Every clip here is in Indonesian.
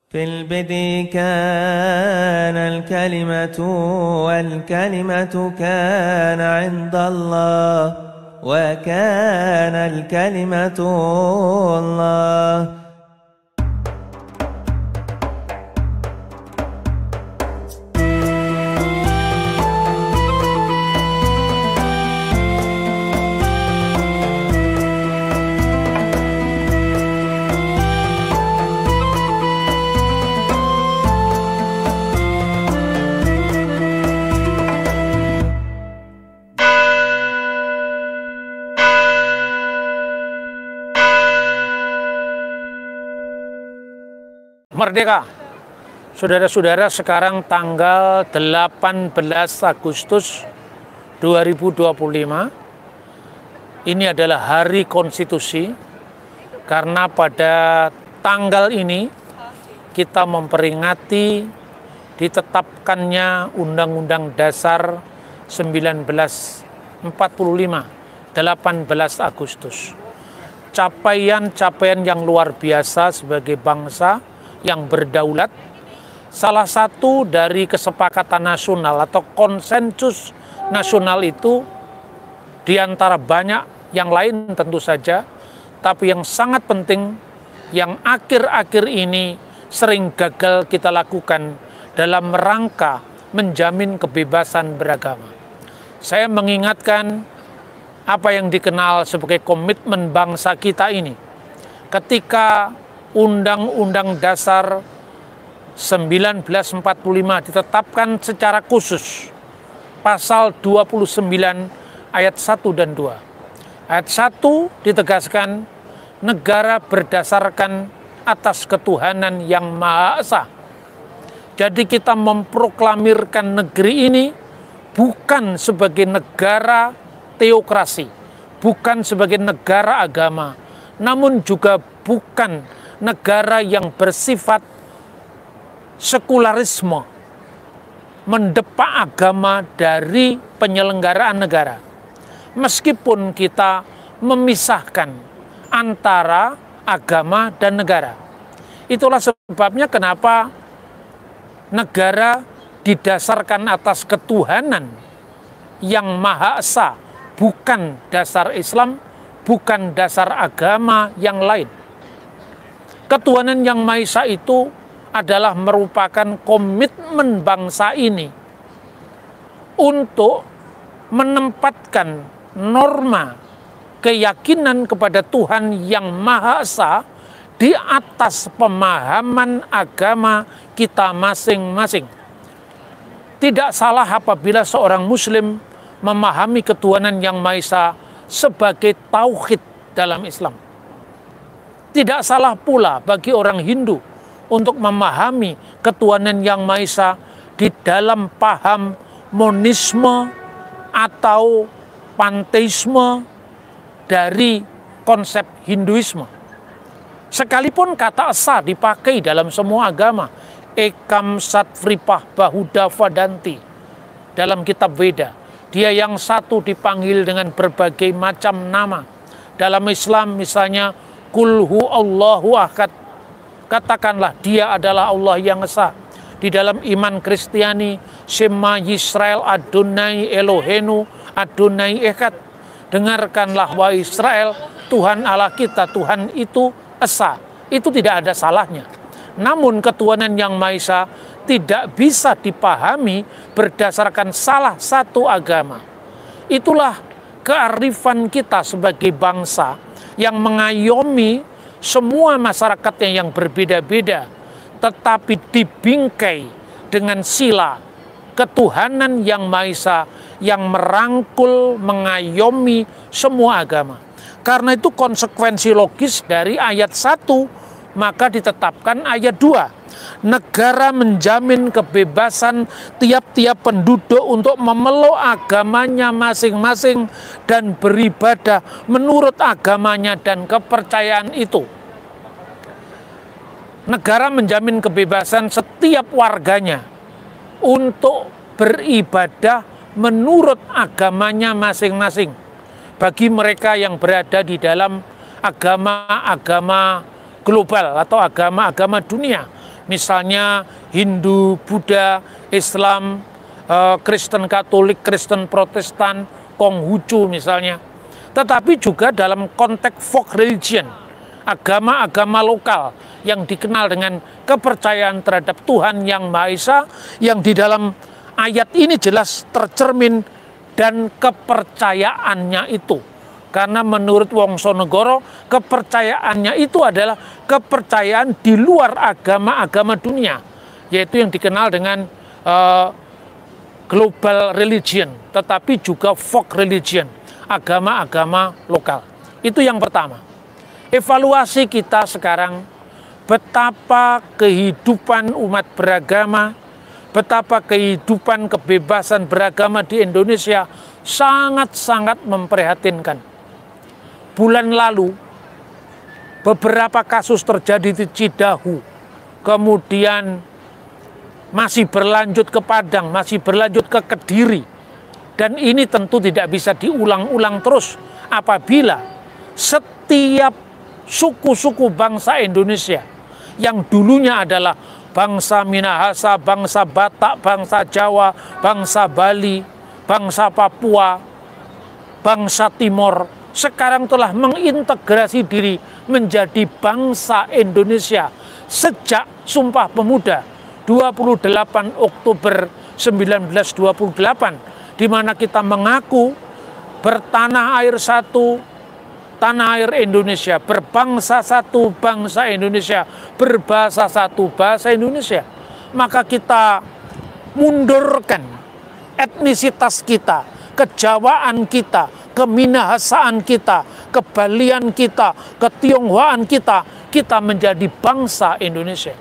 في البدء كان الكلمة والكلمة كان عند الله وكان الكلمة الله. Merdeka. Saudara-saudara, sekarang tanggal 18 Agustus 2025. Ini adalah hari konstitusi, karena pada tanggal ini kita memperingati ditetapkannya Undang-Undang Dasar 1945, 18 Agustus. Capaian-capaian yang luar biasa sebagai bangsa yang berdaulat. Salah satu dari kesepakatan nasional atau konsensus nasional itu, di antara banyak yang lain tentu saja, tapi yang sangat penting yang akhir-akhir ini sering gagal kita lakukan dalam rangka menjamin kebebasan beragama. Saya mengingatkan apa yang dikenal sebagai komitmen bangsa kita ini. Ketika Undang-Undang Dasar 1945 ditetapkan secara khusus, pasal 29 ayat 1 dan 2. Ayat 1 ditegaskan, negara berdasarkan atas ketuhanan yang Maha Esa. Jadi kita memproklamirkan negeri ini bukan sebagai negara teokrasi, bukan sebagai negara agama, namun juga bukan negara yang bersifat sekularisme, mendepak agama dari penyelenggaraan negara. Meskipun kita memisahkan antara agama dan negara. Itulah sebabnya kenapa negara didasarkan atas ketuhanan yang Maha Esa, bukan dasar Islam, bukan dasar agama yang lain. Ketuhanan yang Maha Esa itu adalah merupakan komitmen bangsa ini untuk menempatkan norma keyakinan kepada Tuhan yang Maha Esa di atas pemahaman agama kita masing-masing. Tidak salah apabila seorang Muslim memahami ketuhanan yang Maha Esa sebagai tauhid dalam Islam. Tidak salah pula bagi orang Hindu untuk memahami ketuhanan yang Maha Esa di dalam paham monisme atau panteisme dari konsep Hinduisme. Sekalipun kata Esa dipakai dalam semua agama, Ekam Satripah Bahuda Vadanti dalam kitab Veda. Dia yang satu dipanggil dengan berbagai macam nama. Dalam Islam misalnya, Kulhu Allahu Ahad, katakanlah dia adalah Allah yang Esa. Di dalam iman Kristiani, Shema Yisrael Adonai Elohenu Adonai Echad, dengarkanlah wahai Israel, Tuhan Allah kita, Tuhan itu Esa. Itu tidak ada salahnya. Namun ketuhanan yang Maha Esa tidak bisa dipahami berdasarkan salah satu agama. Itulah kearifan kita sebagai bangsa yang mengayomi semua masyarakatnya yang berbeda-beda, tetapi dibingkai dengan sila ketuhanan yang Maha Esa yang merangkul, mengayomi semua agama. Karena itu konsekuensi logis dari ayat 1, maka ditetapkan ayat 2. Negara menjamin kebebasan tiap-tiap penduduk untuk memeluk agamanya masing-masing dan beribadah menurut agamanya dan kepercayaan itu. Negara menjamin kebebasan setiap warganya untuk beribadah menurut agamanya masing-masing. Bagi mereka yang berada di dalam agama-agama global atau agama-agama dunia, misalnya Hindu, Buddha, Islam, Kristen Katolik, Kristen Protestan, Konghucu misalnya. Tetapi juga dalam konteks folk religion, agama-agama lokal yang dikenal dengan kepercayaan terhadap Tuhan Yang Maha Esa, yang di dalam ayat ini jelas tercermin dan kepercayaannya itu. Karena menurut Wongsonegoro, kepercayaannya itu adalah kepercayaan di luar agama-agama dunia, yaitu yang dikenal dengan global religion, tetapi juga folk religion, agama-agama lokal. Itu yang pertama. Evaluasi kita sekarang, betapa kehidupan umat beragama, betapa kehidupan kebebasan beragama di Indonesia sangat-sangat memprihatinkan. Bulan lalu, beberapa kasus terjadi di Cidahu, kemudian masih berlanjut ke Padang, masih berlanjut ke Kediri. Dan ini tentu tidak bisa diulang-ulang terus apabila setiap suku-suku bangsa Indonesia yang dulunya adalah bangsa Minahasa, bangsa Batak, bangsa Jawa, bangsa Bali, bangsa Papua, bangsa Timor, sekarang telah mengintegrasi diri menjadi bangsa Indonesia sejak Sumpah Pemuda 28 Oktober 1928, di mana kita mengaku bertanah air satu, tanah air Indonesia, berbangsa satu, bangsa Indonesia, berbahasa satu, bahasa Indonesia. Maka kita mundurkan etnisitas kita, kejawaan kita, keminahasaan kita, kebalian kita, ketionghoaan kita, kita menjadi bangsa Indonesia.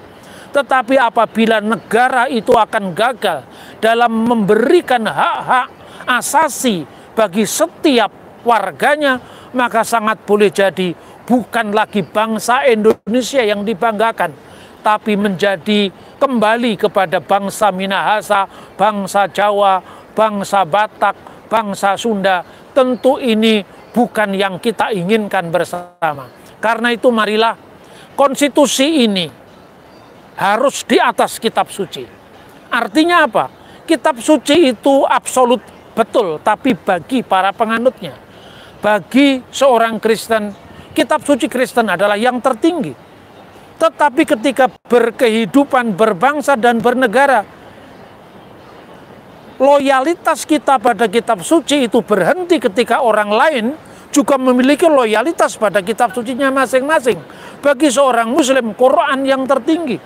Tetapi apabila negara itu akan gagal dalam memberikan hak-hak asasi bagi setiap warganya, maka sangat boleh jadi bukan lagi bangsa Indonesia yang dibanggakan, tapi menjadi kembali kepada bangsa Minahasa, bangsa Jawa, bangsa Batak, bangsa Sunda. Tentu ini bukan yang kita inginkan bersama. Karena itu marilah konstitusi ini harus di atas kitab suci. Artinya apa? Kitab suci itu absolut betul, tapi bagi para penganutnya, bagi seorang Kristen, kitab suci Kristen adalah yang tertinggi. Tetapi ketika berkehidupan, berbangsa dan bernegara, loyalitas kita pada kitab suci itu berhenti ketika orang lain juga memiliki loyalitas pada kitab sucinya masing-masing. Bagi seorang Muslim, Quran yang tertinggi.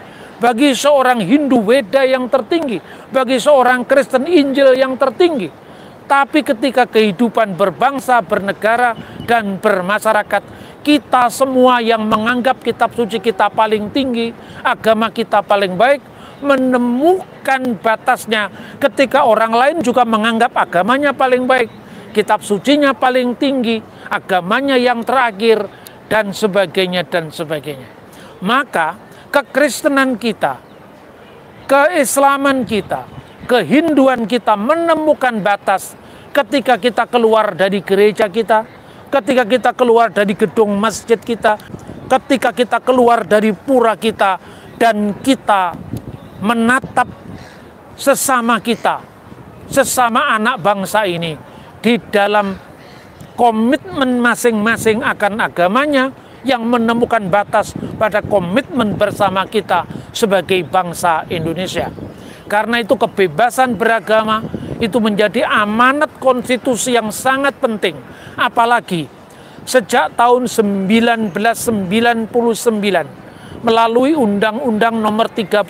Bagi seorang Hindu, Weda yang tertinggi. Bagi seorang Kristen, Injil yang tertinggi. Tapi ketika kehidupan berbangsa, bernegara, dan bermasyarakat, kita semua yang menganggap kitab suci kita paling tinggi, agama kita paling baik, menemukan batasnya ketika orang lain juga menganggap agamanya paling baik, kitab sucinya paling tinggi, agamanya yang terakhir, dan sebagainya, dan sebagainya. Maka kekristenan kita, keislaman kita, kehinduan kita menemukan batas ketika kita keluar dari gereja kita, ketika kita keluar dari gedung masjid kita, ketika kita keluar dari pura kita, dan kita menatap sesama kita, sesama anak bangsa ini di dalam komitmen masing-masing akan agamanya yang menemukan batas pada komitmen bersama kita sebagai bangsa Indonesia. Karena itu kebebasan beragama itu menjadi amanat konstitusi yang sangat penting. Apalagi sejak tahun 1999 melalui Undang-Undang Nomor 39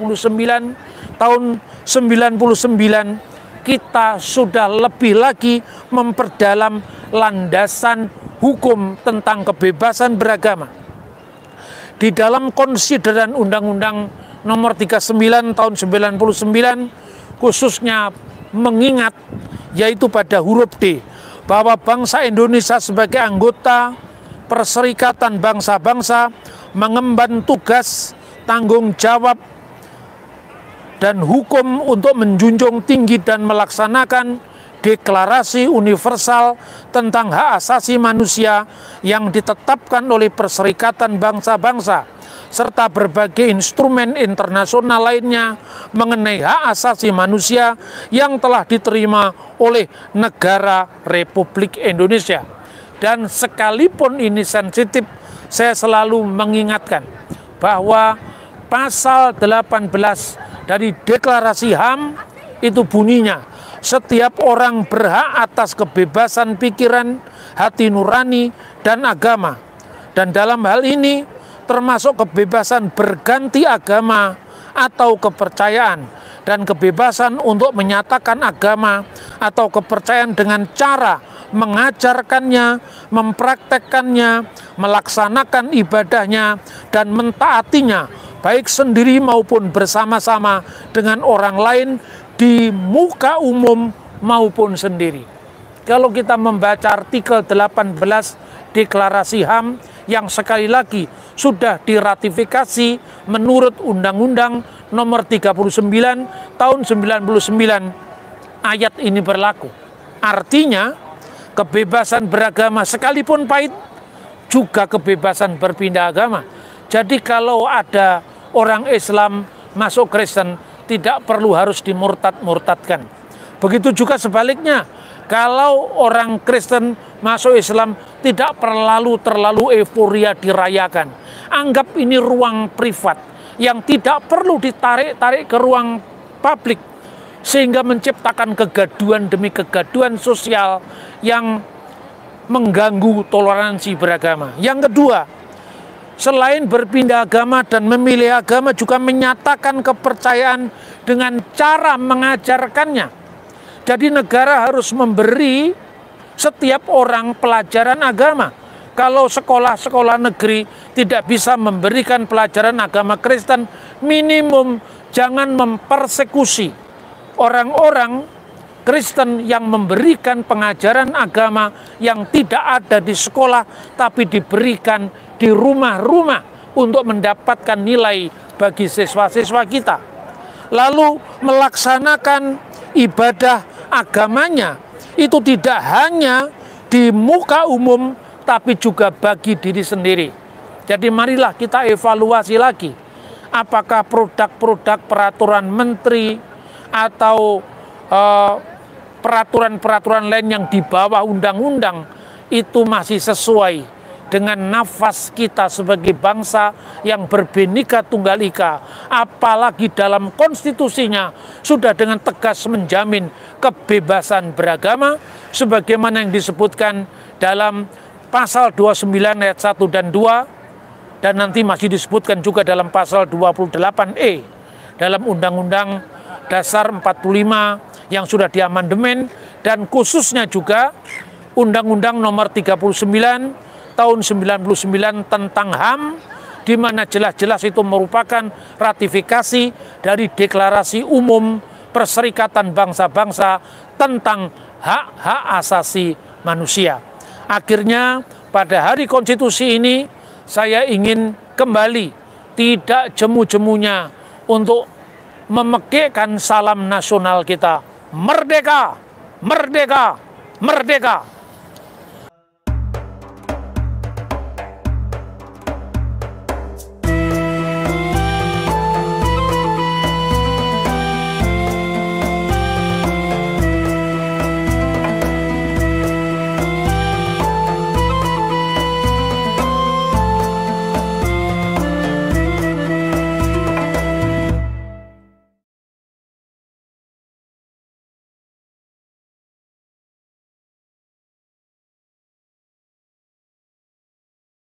tahun 99, kita sudah lebih lagi memperdalam landasan hukum tentang kebebasan beragama. Di dalam konsideran Undang-Undang Nomor 39 tahun 99 khususnya mengingat, yaitu pada huruf D, bahwa bangsa Indonesia sebagai anggota Perserikatan Bangsa-Bangsa mengemban tugas, tanggung jawab, dan hukum untuk menjunjung tinggi dan melaksanakan Deklarasi Universal tentang Hak Asasi Manusia yang ditetapkan oleh Perserikatan Bangsa-Bangsa serta berbagai instrumen internasional lainnya mengenai hak asasi manusia yang telah diterima oleh negara Republik Indonesia. Dan sekalipun ini sensitif, saya selalu mengingatkan bahwa pasal 18 dari Deklarasi HAM itu bunyinya, setiap orang berhak atas kebebasan pikiran, hati nurani, dan agama. Dan dalam hal ini termasuk kebebasan berganti agama atau kepercayaan, dan kebebasan untuk menyatakan agama atau kepercayaan dengan cara mengajarkannya, mempraktekkannya, melaksanakan ibadahnya, dan mentaatinya, baik sendiri maupun bersama-sama dengan orang lain di muka umum maupun sendiri. Kalau kita membaca artikel 18 Deklarasi HAM yang sekali lagi sudah diratifikasi menurut Undang-Undang Nomor 39 tahun 99, ayat ini berlaku. Artinya kebebasan beragama sekalipun pahit juga kebebasan berpindah agama. Jadi kalau ada orang Islam masuk Kristen, tidak perlu harus dimurtad-murtadkan. Begitu juga sebaliknya, kalau orang Kristen masuk Islam, tidak terlalu euforia dirayakan. Anggap ini ruang privat yang tidak perlu ditarik-tarik ke ruang publik, sehingga menciptakan kegaduhan demi kegaduhan sosial yang mengganggu toleransi beragama. Yang kedua, selain berpindah agama dan memilih agama, juga menyatakan kepercayaan dengan cara mengajarkannya. Jadi negara harus memberi setiap orang pelajaran agama. Kalau sekolah-sekolah negeri tidak bisa memberikan pelajaran agama Kristen, minimum jangan mempersekusi orang-orang Kristen yang memberikan pengajaran agama yang tidak ada di sekolah, tapi diberikan di rumah-rumah untuk mendapatkan nilai bagi siswa-siswa kita. Lalu melaksanakan ibadah agamanya itu tidak hanya di muka umum, tapi juga bagi diri sendiri. Jadi marilah kita evaluasi lagi, apakah produk-produk peraturan menteri atau peraturan-peraturan lain yang di bawah undang-undang itu masih sesuai dengan nafas kita sebagai bangsa yang berbhinneka tunggal ika, apalagi dalam konstitusinya sudah dengan tegas menjamin kebebasan beragama sebagaimana yang disebutkan dalam pasal 29 ayat 1 dan 2, dan nanti masih disebutkan juga dalam pasal 28E dalam Undang-Undang Dasar 45 yang sudah diamandemen, dan khususnya juga Undang-Undang Nomor 39 tahun 99 tentang HAM, di mana jelas-jelas itu merupakan ratifikasi dari Deklarasi Umum Perserikatan Bangsa-Bangsa tentang hak-hak asasi manusia. Akhirnya pada hari konstitusi ini saya ingin kembali tidak jemu-jemunya untuk memekikkan salam nasional kita, merdeka, merdeka, merdeka.